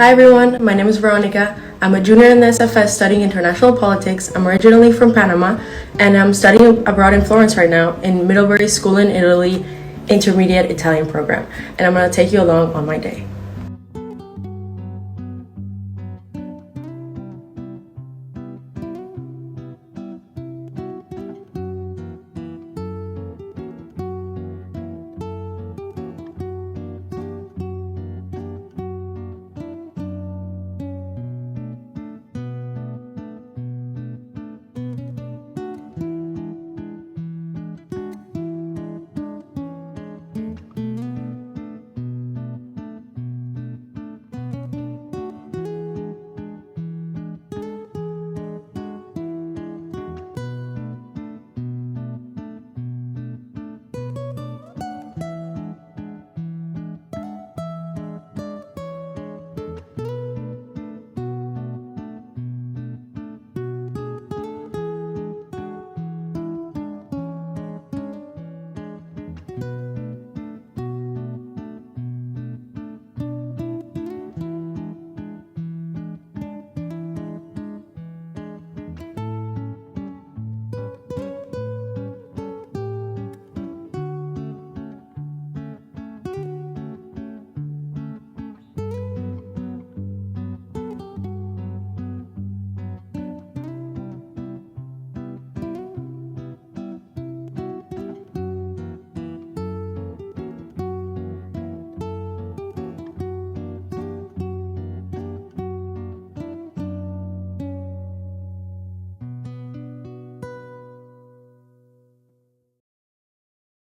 Hi everyone, my name is Veronica. I'm a junior in the SFS studying international politics. I'm originally from Panama and I'm studying abroad in Florence right now in Middlebury School in Italy, intermediate Italian program. And I'm going to take you along on my day.